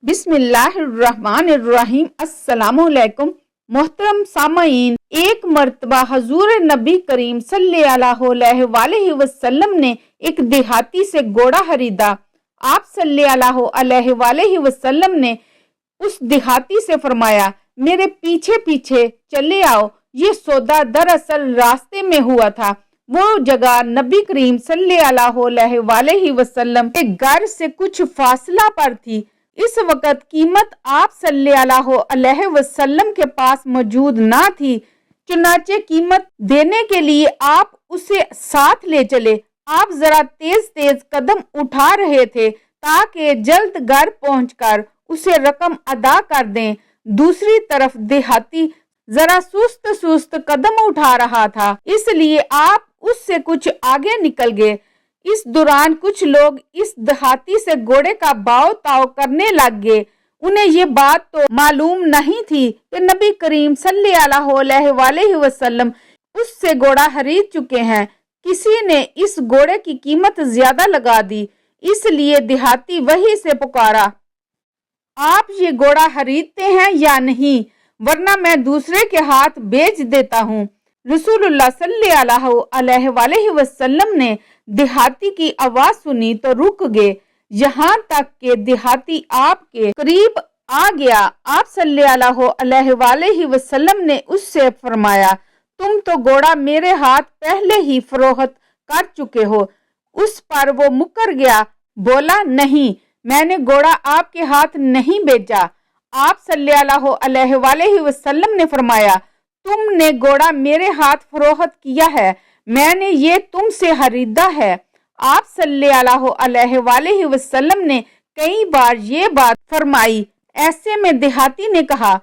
بسم اللہ الرحمن الرحیم۔ السلام علیکم محترم سامعین، ایک مرتبہ حضور نبی کریم صلی اللہ علیہ وسلم نے ایک دیہاتی سے گھوڑا خریدا۔ آپ صلی اللہ علیہ وسلم نے اس دیہاتی سے فرمایا، میرے پیچھے پیچھے چلے آؤ۔ یہ سودا دراصل راستے میں ہوا تھا۔ وہ جگہ نبی کریم صلی اللہ علیہ وسلم کے گھر سے کچھ فاصلہ پر تھی۔ اس وقت قیمت آپ صلی اللہ علیہ وسلم کے پاس موجود نہ تھی، چنانچہ قیمت دینے کے لیے آپ اسے ساتھ لے چلے۔ آپ ذرا تیز تیز قدم اٹھا رہے تھے تاکہ جلد گھر پہنچ کر اسے رقم ادا کر دیں۔ دوسری طرف دیہاتی ذرا سست قدم اٹھا رہا تھا، اس لیے آپ اس سے کچھ آگے نکل گئے۔ اس دوران کچھ لوگ اس دیہاتی سے گھوڑے کا بھاؤ تاؤ کرنے لگ گئے۔ انہیں یہ بات تو معلوم نہیں تھی کہ نبی کریم صلی اللہ علیہ وسلم اس سے گھوڑا خرید چکے ہیں۔ کسی نے اس گھوڑے کی قیمت زیادہ لگا دی، اس لیے دیہاتی وہیں سے پکارا، آپ یہ گھوڑا خریدتے ہیں یا نہیں، ورنہ میں دوسرے کے ہاتھ بیچ دیتا ہوں۔ رسول اللہ صلی اللہ علیہ وسلم نے دیہاتی کی آواز سنی تو رک گئے، یہاں تک کہ دیہاتی آپ کے قریب آ گیا۔ آپ صلی اللہ علیہ وسلم نے اس سے فرمایا، تم تو گھوڑا میرے ہاتھ پہلے ہی فروخت کر چکے ہو۔ اس پر وہ مکر گیا، بولا، نہیں، میں نے گھوڑا آپ کے ہاتھ نہیں بیچا۔ آپ صلی اللہ علیہ وسلم نے فرمایا، تم نے گھوڑا میرے ہاتھ فروخت کیا ہے، میں نے یہ تم سے خریدا ہے۔ آپ صلی اللہ علیہ وسلم نے کئی بار یہ بات فرمائی۔ ایسے میں دیہاتی نے کہا،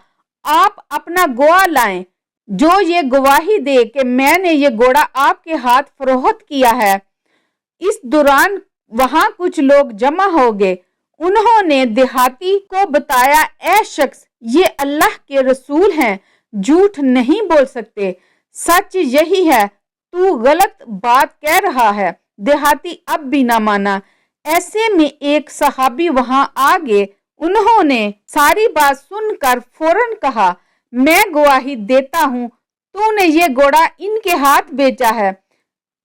آپ اپنا گواہ لائیں جو یہ گواہی دے کہ میں نے یہ گھوڑا آپ کے ہاتھ فروخت کیا ہے۔ اس دوران وہاں کچھ لوگ جمع ہو گئے۔ انہوں نے دیہاتی کو بتایا، اے شخص، یہ اللہ کے رسول ہیں، جھوٹ نہیں بول سکتے، سچ یہی ہے، تو غلط بات کہہ رہا ہے۔ دیہاتی اب بھی نہ مانا۔ ایسے میں ایک صحابی وہاں آ گئے۔ انہوں نے ساری بات سن کر فوراً کہا، میں گواہی دیتا ہوں تو نے یہ گھوڑا ان کے ہاتھ بیچا ہے۔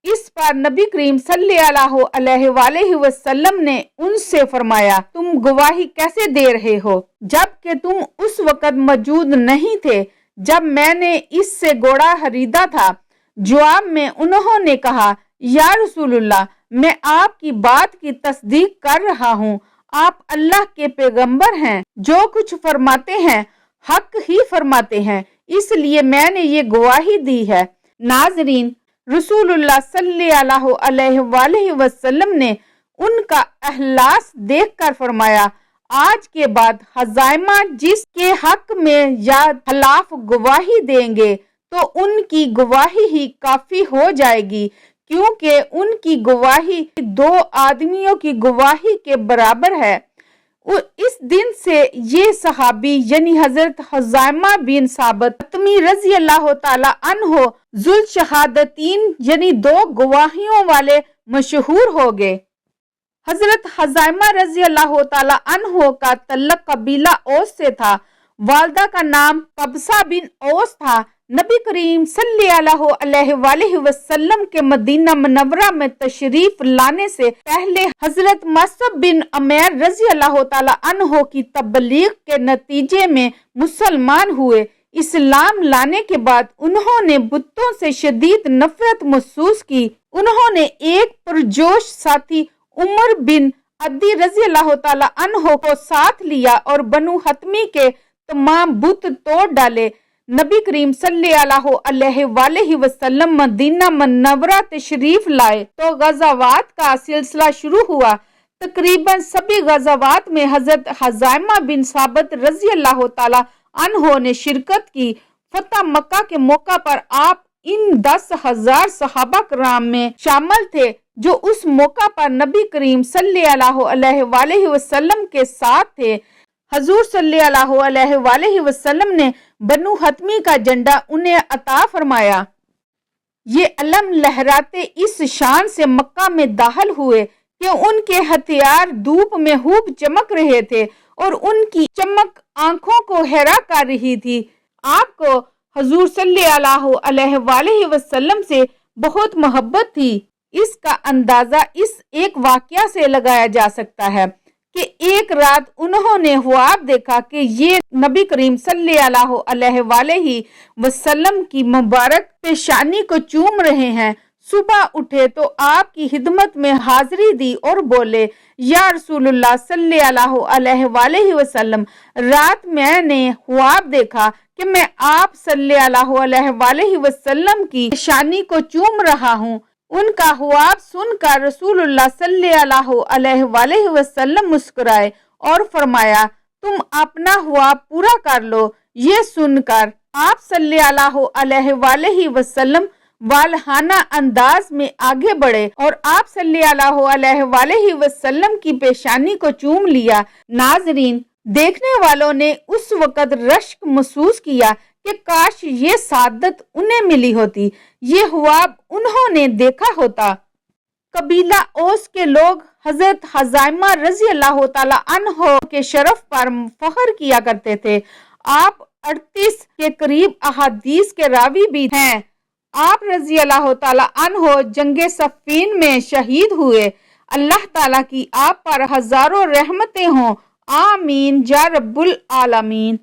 اس پر نبی کریم صلی اللہ علیہ وسلم نے ان سے فرمایا، تم گواہی کیسے دے رہے ہو جبکہ تم اس وقت موجود نہیں تھے جب میں نے اس سے گھوڑا خریدا تھا؟ جواب میں انہوں نے کہا، یا رسول اللہ، میں آپ کی بات کی تصدیق کر رہا ہوں، آپ اللہ کے پیغمبر ہیں، جو کچھ فرماتے ہیں حق ہی فرماتے ہیں، اس لیے میں نے یہ گواہی دی ہے۔ ناظرین، رسول اللہ صلی اللہ علیہ وسلم نے ان کا اخلاص دیکھ کر فرمایا، آج کے بعد خزائمہ جس کے حق میں یا خلاف گواہی دیں گے تو ان کی گواہی ہی کافی ہو جائے گی، کیونکہ ان کی گواہی دو آدمیوں کی گواہی کے برابر ہے۔ اس دن سے یہ صحابی یعنی حضرت خزائمہ بن ثابت حتمی رضی اللہ تعالی عنہ ذوالشہادتین یعنی دو گواہیوں والے مشہور ہو گئے۔ حضرت خزائمہ رضی اللہ تعالی عنہ کا تعلق قبیلہ اوس سے تھا، والدہ کا نام قبصہ بن اوس تھا۔ نبی کریم صلی اللہ علیہ وسلم کے مدینہ منورہ میں تشریف لانے سے پہلے حضرت مصعب بن عمیر رضی اللہ تعالی عنہ کی تبلیغ کے نتیجے میں مسلمان ہوئے۔ اسلام لانے کے بعد انہوں نے بتوں سے شدید نفرت محسوس کی۔ انہوں نے ایک پرجوش ساتھی عمر بن عدی رضی اللہ تعالی عنہ کو ساتھ لیا اور بنو حتمی کے تمام بت توڑ ڈالے۔ نبی کریم صلی اللہ علیہ وسلم مدینہ منورہ تشریف لائے تو غزوات کا سلسلہ شروع ہوا۔ تقریباً سبھی غزوات میں حضرت خزائمہ بن ثابت رضی اللہ تعالی عنہ نے شرکت کی۔ فتح مکہ کے موقع پر آپ ان 10,000 صحابہ کرام میں شامل تھے جو اس موقع پر نبی کریم صلی اللہ علیہ وسلم کے ساتھ تھے۔ حضور صلی اللہ علیہ وسلم نے بنو حتمی کا جھنڈا انہیں عطا فرمایا۔ یہ علم لہراتے اس شان سے مکہ میں داخل ہوئے کہ ان کے ہتھیار دھوپ میں خوب چمک رہے تھے اور ان کی چمک آنکھوں کو حیران کر رہی تھی۔ آپ کو حضور صلی اللہ علیہ وآلہ وسلم سے بہت محبت تھی۔ اس کا اندازہ اس ایک واقعہ سے لگایا جا سکتا ہے کہ ایک رات انہوں نے خواب دیکھا کہ یہ نبی کریم صلی اللہ علیہ وآلہ وسلم کی مبارک پیشانی کو چوم رہے ہیں۔ صبح اٹھے تو آپ کی خدمت میں حاضری دی اور بولے، یا رسول اللہ صلی اللہ علیہ وآلہ وسلم، رات میں نے خواب دیکھا کہ میں آپ صلی اللہ علیہ وآلہ وسلم کی پیشانی کو چوم رہا ہوں۔ ان کا خواب سن کر رسول اللہ صلی اللہ علیہ وآلہ وسلم مسکرائے اور فرمایا، تم اپنا خواب پورا کر لو۔ یہ سن کر آپ صلی اللہ علیہ وآلہ وسلم والہانہ انداز میں آگے بڑھے اور آپ صلی اللہ علیہ وآلہ وسلم کی پیشانی کو چوم لیا۔ ناظرین، دیکھنے والوں نے اس وقت رشک محسوس کیا کہ کاش یہ سعادت انہیں ملی ہوتی، یہ خواب انہوں نے دیکھا ہوتا۔ قبیلہ اوس کے لوگ حضرت حذیمہ رضی اللہ تعالی عنہ کے شرف پر فخر کیا کرتے تھے۔ آپ 38 کے قریب احادیث کے راوی بھی ہیں۔ آپ رضی اللہ تعالی عنہ جنگ صفین میں شہید ہوئے۔ اللہ تعالیٰ کی آپ پر ہزاروں رحمتیں ہوں، آمین یا رب العالمین۔